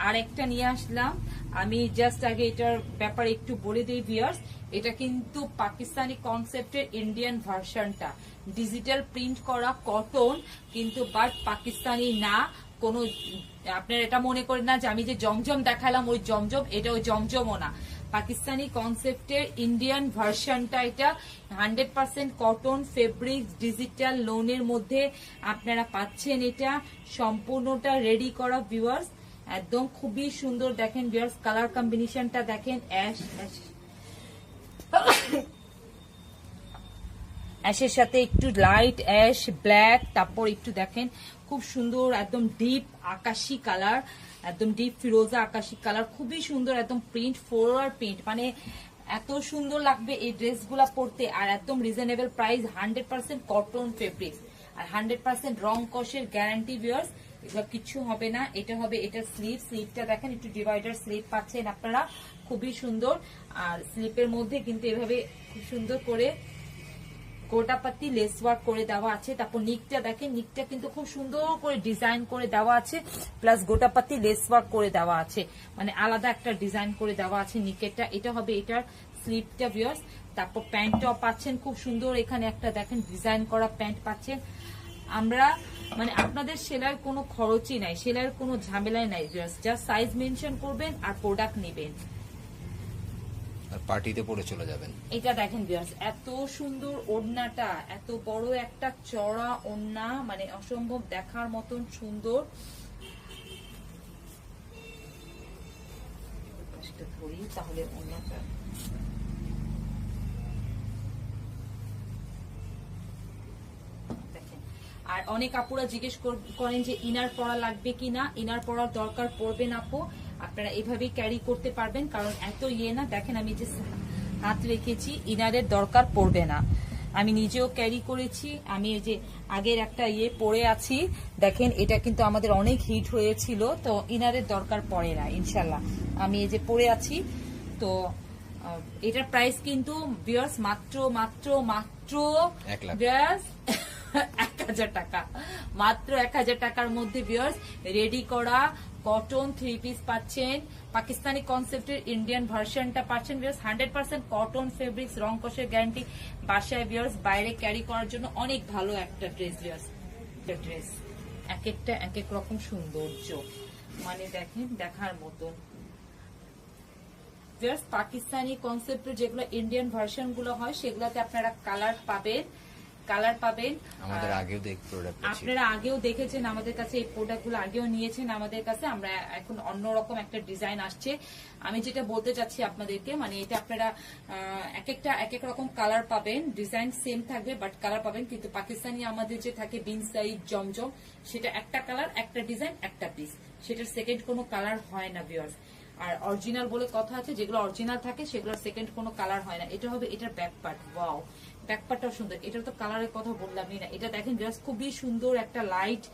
আরেকটা নিয়ে আসলাম। আমি জাস্ট আগে এটার ব্যাপারে একটু বলে দিই ভিউয়ার্স, এটা কিন্তু পাকিস্তানি কনসেপ্টের ইন্ডিয়ান ভার্সনটা, ডিজিটাল প্রিন্ট করা কটন, কিন্তু বাট পাকিস্তানি না। কোন আপনার এটা মনে করেন না যে আমি যে জমজম দেখালাম ওই জমজম, এটা ওই জমজমও না। পাকিস্তানি কনসেপ্টের ইন্ডিয়ান ভার্সনটা এটা 100% কটন ফেব্রিক ডিজিটাল লোনের মধ্যে আপনারা পাচ্ছেন। এটা সম্পূর্ণটা রেডি করা ভিউয়ার্স, একদম খুবই সুন্দর। দেখেন ভিউয়ার্স, কালার কম্বিনেশনটা দেখেন, অ্যাশের সাথে একটু লাইট অ্যাশ ব্ল্যাক, তারপর একটু দেখেন খুব সুন্দর একদম ডিপ আকাশি কালার, একদম ডিপ ফিরোজা আকাশি কালার, খুবই সুন্দর একদম প্রিন্ট, ফ্লোরাল প্রিন্ট, মানে এত সুন্দর লাগবে এই ড্রেসগুলা পরতে। আর একদম রিজনেবল প্রাইস, 100% কটন ফেব্রিক্স আর 100% রং কষের গ্যারান্টি ভিউয়ার্স, এগুলো কিছু হবে না। এটা হবে এটা স্লিপটা দেখেন একটু ডিভাইডার স্লিপ পাচ্ছেন আপনারা, খুবই সুন্দর। আর স্লিপের মধ্যে কিন্তু এভাবে খুব সুন্দর করে গোটাপাতি লেস ওয়ার্ক করে দেওয়া আছে। তারপর নিকটা দেখেন, নিকটা কিন্তু খুব সুন্দর করে ডিজাইন করে দেওয়া আছে, প্লাস গোটাপাতি লেস ওয়ার্ক করে দেওয়া আছে, মানে আলাদা একটা ডিজাইন করে দেওয়া আছে নিকেটটা। এটা হবে এটার স্লিপটা ভিউয়ার্স। তারপর প্যান্টটাও পাচ্ছেন খুব সুন্দর, এখানে একটা দেখেন ডিজাইন করা প্যান্ট পাচ্ছেন। আমরা মানে আপনাদের সেলাইয়ের কোনো খরচই নাই, সেলাইয়ের কোনো ঝামেলাই নাই ভিউয়ার্স, জাস্ট সাইজ মেনশন করবেন আর প্রোডাক্ট নেবেন আর পার্টিতে পরে চলে যাবেন। এটা দেখেন ভিউয়ার্স, এত সুন্দর ওড়নাটা, এত বড় একটা চড়া ওড়না, মানে অসম্ভব দেখার মতন সুন্দর। ধরি তাহলে ওড়নাটা দেখেন। আর অনেক আপুরা জিজ্ঞেস করেন যে ইনার পরা লাগবে কিনা, ইনার পরার দরকার পড়বে না আপু, আপনারা এভাবেই ক্যারি করতে পারবেন, কারণ এত না। দেখেন আমি যে হাত রেখেছি, ইনারের দরকার পড়বে না, আমি নিজেও ক্যারি করেছি। আমি এই যে আগের একটা পরে আছি দেখেন, এটা কিন্তু আমাদের অনেক হিট হয়েছিল, তো ইনারের দরকার পড়ে না ইনশাল্লাহ। আমি এই যে পরে আছি, তো এটার প্রাইস কিন্তু ভিউয়ার্স মাত্র মাত্র মাত্র ভিউয়ার্স 1000 টাকা, মাত্র 1000 টাকার মধ্যে ভিউয়ার্স রেডি করা কটন 3 পিস পাচ্ছেন। পাকিস্তানি কনসেপ্টের ইন্ডিয়ান ভার্সনটা পাচ্ছেন ভিউয়ার্স, 100% কটন ফেব্রিক্স, রং কষের গ্যারান্টি। বাসায় ভিউয়ার্স বাইরে ক্যারি করার জন্য অনেক ভালো একটা ড্রেস ভিউয়ার্স। ড্রেস এক একটা এক এক রকম সৌন্দর্য, মানে দেখেন দেখার মতন ভিউয়ার্স। পাকিস্তানি কনসেপ্টের যেগুলো ইন্ডিয়ান ভার্সন গুলো হয় সেগুলোতে আপনারা কালার পাবেন, আমাদের আগেও আপনারা আগেও দেখেছেন আমাদের কাছে, এই প্রোডাক্টগুলো আগেও নিয়েছেন আমাদের কাছে। আমরা এখন অন্যরকম একটা ডিজাইন আসছে। আমি যেটা বলতে চাচ্ছি আপনাদেরকে, মানে এটা আপনারা এক এক রকম কালার পাবেন, ডিজাইন সেম থাকবে বাট কালার পাবেন, কিন্তু পাকিস্তানি আমাদের যে থাকে বিন সাইজ জমজম, সেটা একটা কালার একটা ডিজাইন একটা পিস, সেটার সেকেন্ড কোনো কালার হয় না ভিউয়ার্স। আর অরিজিনাল বলে কথা আছে, যেগুলো অরিজিনাল থাকে সেগুলোর সেকেন্ড কোনো কালার হয় না। এটা হবে এটার ব্যাক পার্ট, ওয়াও ব্যাকপার্টটাও সুন্দর। এটা তো কালারের কথা বললামই না, এটা দেখেন জাস্ট খুবই সুন্দর একটা লাইট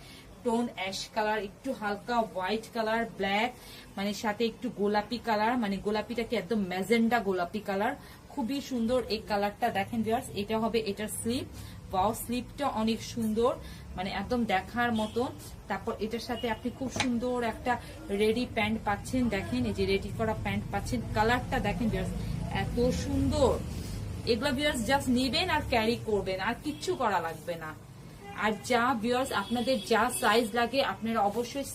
টোন অ্যাশ কালার, একটু হালকা হোয়াইট কালার, ব্ল্যাক, মানে সাথে একটু গোলাপি কালার, মানে গোলাপিটাকে একদম ম্যাজেন্ডা গোলাপি কালার, খুবই সুন্দর এই কালারটা দেখেন ভিউয়ার্স। এটা হবে এটার স্লিপ, ওয়াও স্লিপটা অনেক সুন্দর, মানে একদম দেখার মতন। তারপর এটার সাথে আপনি খুব সুন্দর একটা রেডি প্যান্ট পাচ্ছেন, দেখেন এই যে রেডি করা প্যান্ট পাচ্ছেন, কালারটা দেখেন ভিউয়ার্স এত সুন্দর। এগুলো ভিউয়ার্স জাস্ট নেবেন আর ক্যারি করবেন, আর কিচ্ছু করা লাগবে না। আর যা ভিউয়ার্স আপনাদের যা সাইজ লাগে আপনারা অবশ্যই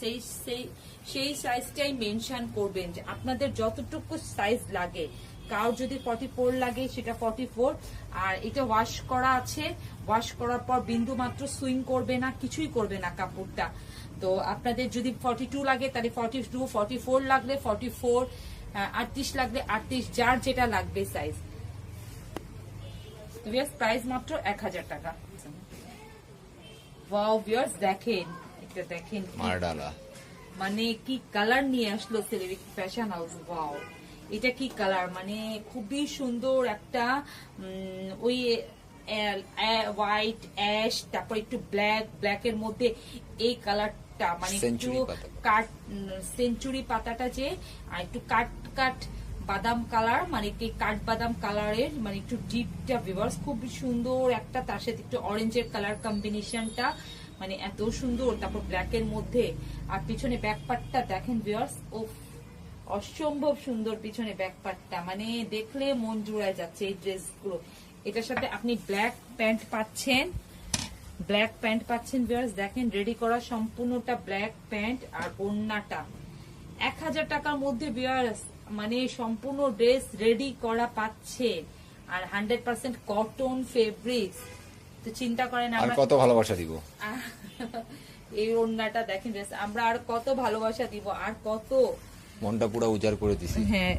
সেই সাইজটাই মেনশন করবেন, যে আপনাদের যতটুকু সাইজ লাগে। কারোর যদি 44 লাগে সেটা 44। আর এটা ওয়াশ করা আছে, ওয়াশ করার পর বিন্দু মাত্র সুইং করবে না, কিছুই করবে না কাপড়টা। তো আপনাদের যদি 42 লাগে তাহলে 42, 44 লাগলে 44, 38 লাগলে 38, যার যেটা লাগবে সাইজ। প্রাইস মাত্র 1000 টাকা। ওয়াও ভিউয়ার্স দেখেন, এটা দেখেন মারডালা, মানে কি কালার নিয়ে আসলো সেলিব্রিটি ফ্যাশন হাউস। ওয়াও এটা কি কালার, মানে খুবই সুন্দর একটা ওই হোয়াইট অ্যাশ, তারপর একটু ব্ল্যাকের মধ্যে এই কালারটা, মানে একটু সেঞ্চুরি পাতাটা যে একটু কাট বাদাম কালার, মানে কি কাঠ বাদাম কালারের, মানে একটু ডিপটা ভিউয়ার্স খুব সুন্দর একটা, তার সাথে একটু অরেঞ্জের কালার কম্বিনেশনটা মানে এত সুন্দর। তারপর ব্ল্যাক এর মধ্যে, আর পিছনে ব্যাক পার্টটা দেখেন ভিউয়ার্স, ও অসম্ভব সুন্দর পিছনে ব্যাক পার্টটা, মানে দেখলে মন জুড়ায় যাচ্ছে এই ড্রেসগুলো। এটার সাথে আপনি ব্ল্যাক প্যান্ট পাচ্ছেন, ব্ল্যাক প্যান্ট পাচ্ছেন ভিউয়ার্স, দেখেন রেডি করা সম্পূর্ণটা ব্ল্যাক প্যান্ট আর ওড়নাটা। 1000 টাকার মধ্যে ভিউয়ার্স মানে সম্পূর্ণ ড্রেস রেডি করা পাচ্ছে, আর 100% কটন ফেব্রিক্স। তো চিন্তা করেন আর আমরা কত ভালোবাসা দিব। এই ওড়নাটা দেখেন ড্রেস, আমরা আর কত ভালোবাসা দিব, আর কত, মনটা পুরো উজাড় করে দিছি। হ্যাঁ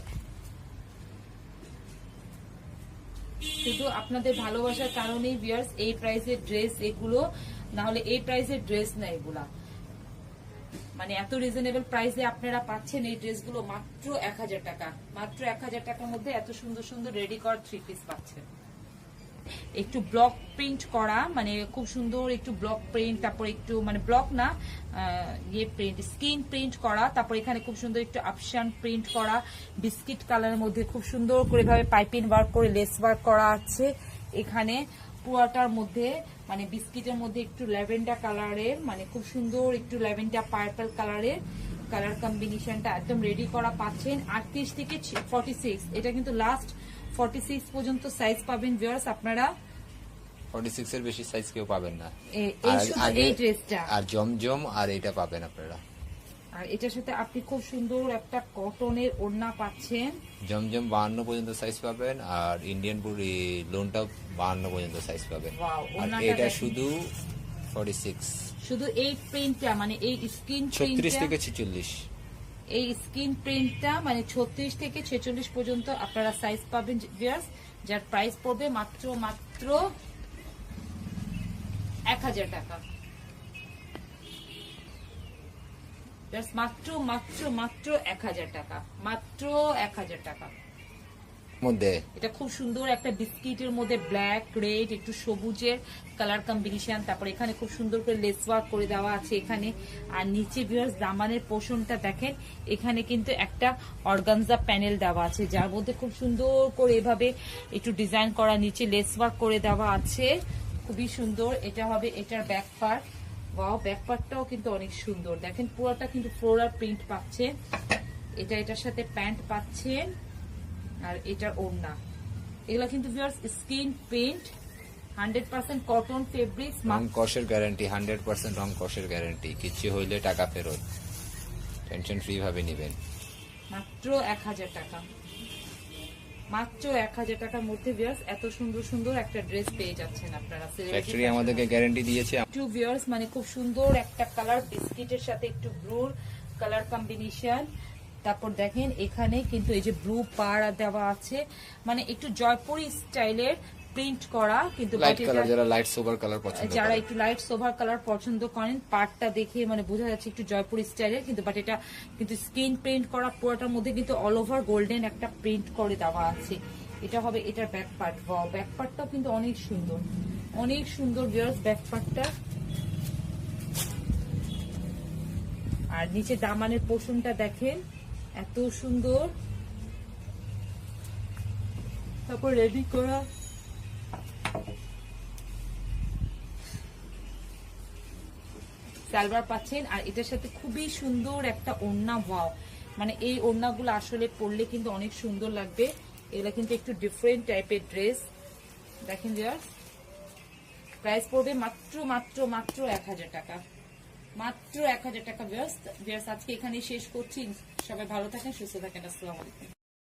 শুধু আপনাদের ভালোবাসার কারণেই ভিউয়ার্স এই প্রাইসের ড্রেস এগুলো, না হলে এই প্রাইসের ড্রেস না এগুলা। মানে এত রিজনেবল প্রাইসে আপনারা পাচ্ছেন এই ড্রেসগুলো মাত্র 1000 টাকা। মাত্র 1000 টাকার মধ্যে এত সুন্দর সুন্দর রেডি করা 3 পিস পাচ্ছেন। একটু ব্লক প্রিন্ট করা, মানে খুব সুন্দর একটু ব্লক প্রিন্ট, তারপর একটু মানে ব্লক না ইয়ে প্রিন্ট, স্কিন প্রিন্ট করা, তারপর এখানে খুব সুন্দর একটু অপশন প্রিন্ট করা, বিস্কিট কালারের মধ্যে খুব সুন্দর করে ভাবে পাইপিং ওয়ার্ক করে লেস ওয়ার্ক করা আছে। এখানে পুরাটার মধ্যে মানে বিস্কিটের মধ্যে একটু ল্যাভেন্ডার কালারের, মানে খুব সুন্দর একটু ল্যাভেন্ডার পার্পল কালারের কালার কম্বিনেশনটা একদম রেডি করা পাচ্ছেন। 38 থেকে 46, এটা কিন্তু লাস্ট 46 পর্যন্ত সাইজ পাবেন ভিউয়ার্স আপনারা। 46 এর বেশি সাইজ কেউ পাবেন না। এই শুধু এই ড্রেসটা আর জমজম আর এটা পাবেন আপনারা। আর এটার সাথে আপনি খুব সুন্দর একটা কটনের ওড়না পাচ্ছেন। জমজম 52 পর্যন্ত সাইজ পাবেন, আর ইন্ডিয়ান পুরি লোনটা 52 পর্যন্ত সাইজ পাবেন। Wow, আর ওড়নাটা এটা দেখেন। শুধু 46, শুধু এই প্রিন্টটা মানে এই স্কিন 36 প্রিন্টটা, থেকে 46। এই স্কিন প্রিন্টটা মানে 36 থেকে 46 পর্যন্ত আপনারা সাইজ পাবেন ভিউয়ার্স, যার প্রাইস পড়বে মাত্র মাত্র 1000 টাকা। মাত্র মাত্র মাত্র 1000 টাকা, মাত্র 1000 টাকা মধ্যে এটা খুব সুন্দর একটা বিস্কিটের মধ্যে ব্ল্যাক রেড একটু সবুজের কালার কম্বিনেশন। তারপর এখানে খুব সুন্দর করে লেস ওয়ার্ক করে দেওয়া আছে এখানে। আর নিচে ভিউয়ার্স দামানের পোর্শনটা দেখেন, এখানে কিন্তু একটা অর্গানজা প্যানেল দেওয়া আছে, যার মধ্যে খুব সুন্দর করে এভাবে একটু ডিজাইন করা, নিচে লেস ওয়ার্ক করে দেওয়া আছে, খুবই সুন্দর। এটা হবে এটার ব্যাক পার্ট। ওয়াও, ব্যাক পার্টটাও কিন্তু অনেক সুন্দর, দেখেন পুরোটা কিন্তু ফ্লোরাল প্রিন্ট পাচ্ছে। এটা এটার সাথে প্যান্ট পাচ্ছেন, আর এটার ওড়না। এগুলা কিন্তু viewers skin print, 100% cotton fabrics, রং কষের গ্যারান্টি, 100% রং কষের গ্যারান্টি। কিছু হইলে টাকা ফেরত, টেনশন ফ্রি ভাবে নেবেন। মাত্র 1000 টাকা। মাত্র 1000 টাকার মধ্যে ভিউয়ার্স এত সুন্দর সুন্দর একটা ড্রেস পেয়ে যাচ্ছেন আপনারা। ফ্যাক্টরি আমাদেরকে গ্যারান্টি দিয়েছে। টু ভিউয়ার্স মানে খুব সুন্দর একটা কালার, বিস্কিটের সাথে একটু ব্লুর কালার কম্বিনেশন। তারপর দেখেন এখানে কিন্তু এই যে ব্লু পার দেওয়া আছে, মানে একটু জয়পুরি স্টাইলের প্রিন্ট করা, কিন্তু লাইট কালার, যারা লাইট সোবার কালার পছন্দ যারা করেন, একটু লাইট সোভার কালার পছন্দ করেন, পার্টটা দেখে মানে বোঝা যাচ্ছে একটু জয়পুরি স্টাইলের, কিন্তু বাট এটা কিন্তু স্কিন প্রিন্ট করা, পুরোটার মধ্যে কিন্তু অল ওভার গোল্ডেন একটা প্রিন্ট করে দেওয়া আছে। এটা হবে এটার ব্যাক পার্ট। ওয়াও, ব্যাক পার্টটাও কিন্তু অনেক সুন্দর, অনেক সুন্দর ভিউয়ার্স ব্যাক পার্টটা। আর নিচে দামানের পোর্শনটা দেখেন এত সুন্দর। তারপর রেডি করা সালোয়ার পাচ্ছেন, আর এটার সাথে খুবই সুন্দর একটা ওড়না। ওয়াও, মানে এই ওড়নাগুলো আসলে পরলে কিন্তু অনেক সুন্দর লাগবে। এগুলো কিন্তু একটু ডিফারেন্ট টাইপের ড্রেস। দেখেন ভিউয়ার্স প্রাইস পড়বে মাত্র মাত্র মাত্র 1000 টাকা। মাত্র 1000 টাকা ভিউয়ার্স। আজকে এখানে শেষ করছি। সবাই ভালো থাকেন, সুস্থ থাকেন। আসসালামু আলাইকুম।